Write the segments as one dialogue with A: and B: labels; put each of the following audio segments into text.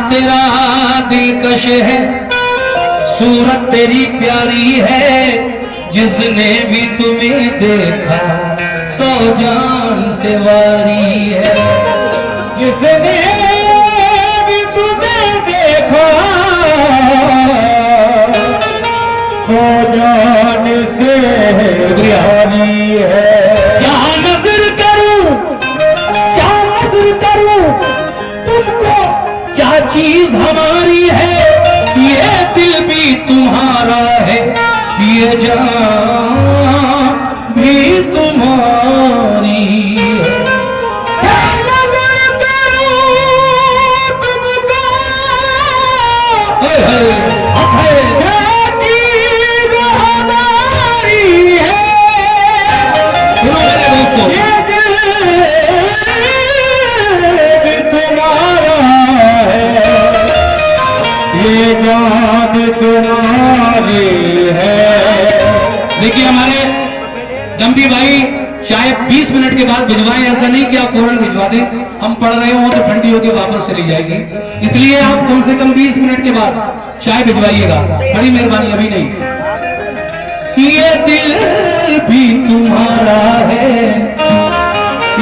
A: तेरा दिलकश है, सूरत तेरी प्यारी है, जिसने भी तुम्हें देखा सौ जान से वारी है। जिसने भी तुम्हें देखा सौ जान से वारी है। क्या नजर करूं, क्या नजर करूं तुमको, क्या चीज हमारी है, ये दिल भी तुम्हारा है, ये जान भी तुम्हारी है। क्या नजर करूं तुमको, ये चीज हमारी है, ये दिल भी तुम्हारा है, ये जान तुम्हारी है। देखिए हमारे डम्पी भाई शायद 20 मिनट के बाद भिजवाएं, ऐसा नहीं कि आप फौरन भिजवा दें, हम पढ़ रहे हो तो ठंडी होकर वापस चली जाएगी, इसलिए आप कम से कम 20 मिनट के बाद चाय भिजवाइएगा, बड़ी मेहरबानी, अभी नहीं। ये दिल भी तुम्हारा है,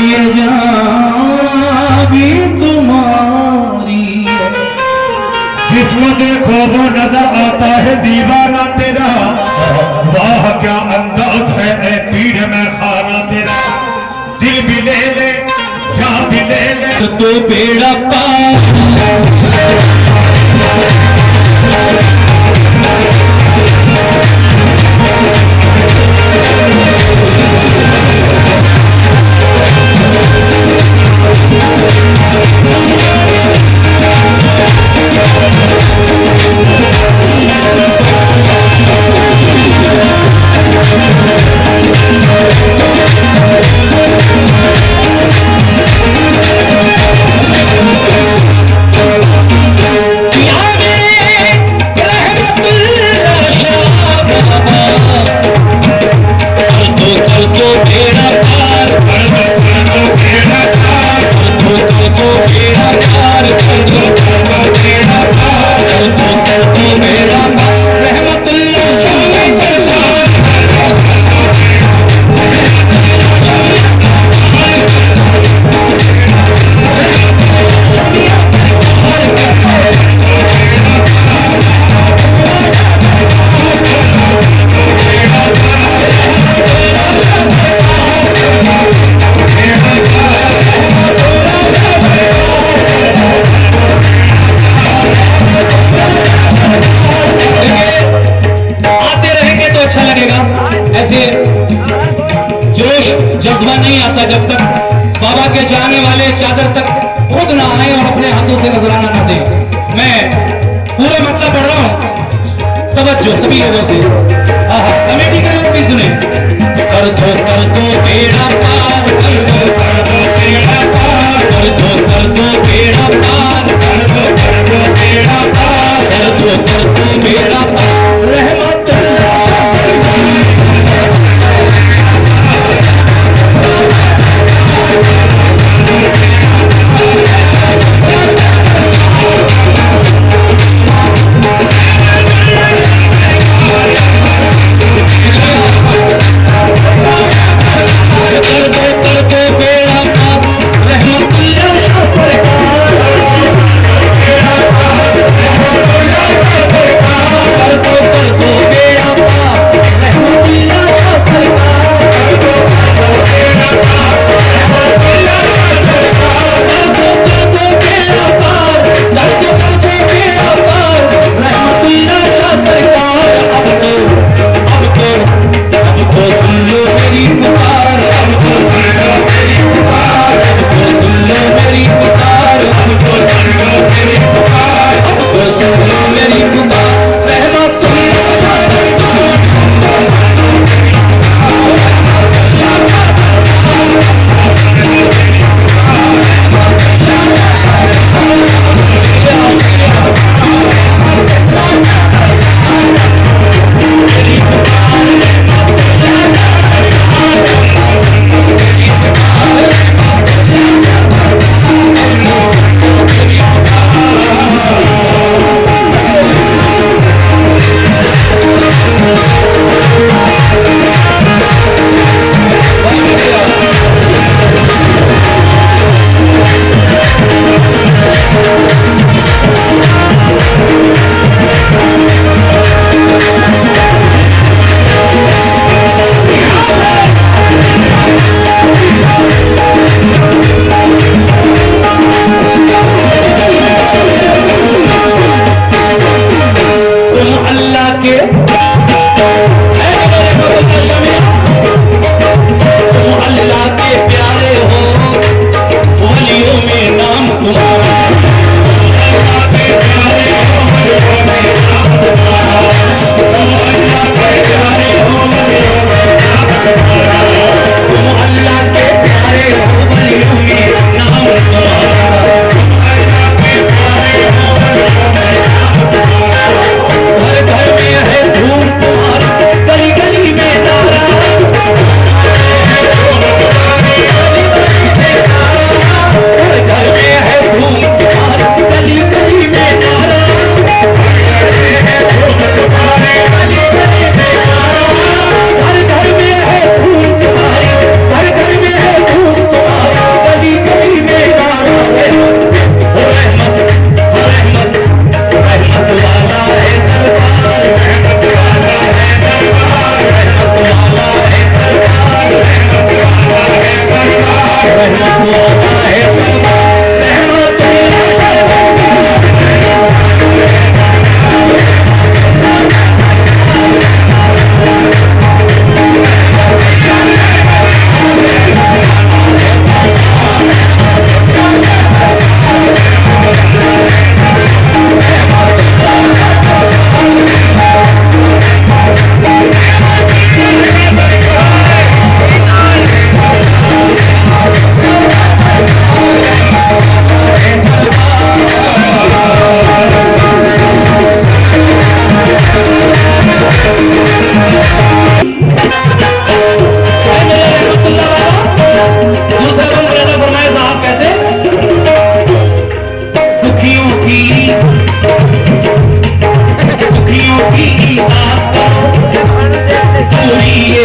A: ये जान भी तुम्हारी है।
B: जिसको देखो वो नजर आता है दीवाना तेरा, वाह क्या अंदाज है ए पीढ़ में खाना तेरा। दिल भी ले ले, जान भी ले ले,
A: तो बेड़ा पार नहीं आता जब तक बाबा के जाने वाले चादर तक खुद ना आए और अपने हाथों से नजराना ना दे। मैं पूरे मतलब पढ़ रहा हूं, तवज्जो सभी लोगों से, कमेटी के लोग भी सुने। कर दो बेड़ा पार, कर दो बेड़ा पार, कर दो बेड़ा पार, कर दो बेड़ा पार, कर दो बेड़ा पार, रहमत कर दो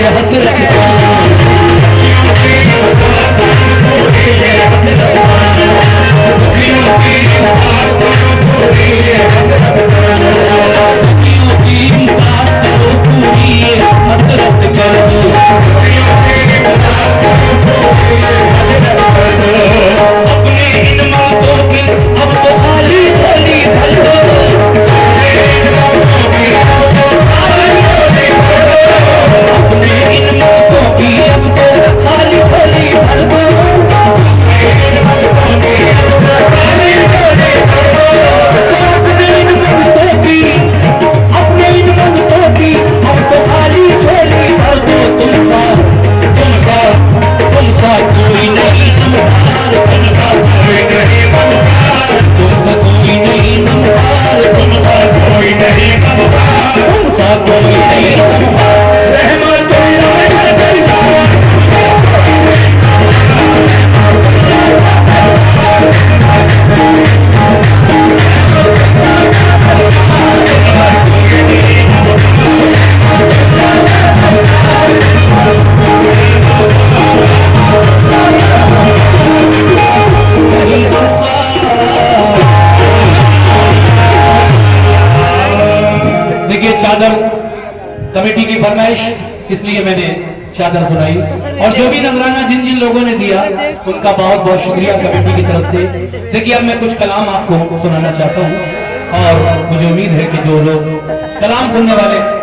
A: हसरत चादर कमेटी की फरमाइश, इसलिए मैंने चादर सुनाई। और जो भी नजराना जिन जिन लोगों ने दिया उनका बहुत बहुत शुक्रिया कमेटी की तरफ से। देखिए अब मैं कुछ कलाम आपको सुनाना चाहता हूं और मुझे उम्मीद है कि जो लोग कलाम सुनने वाले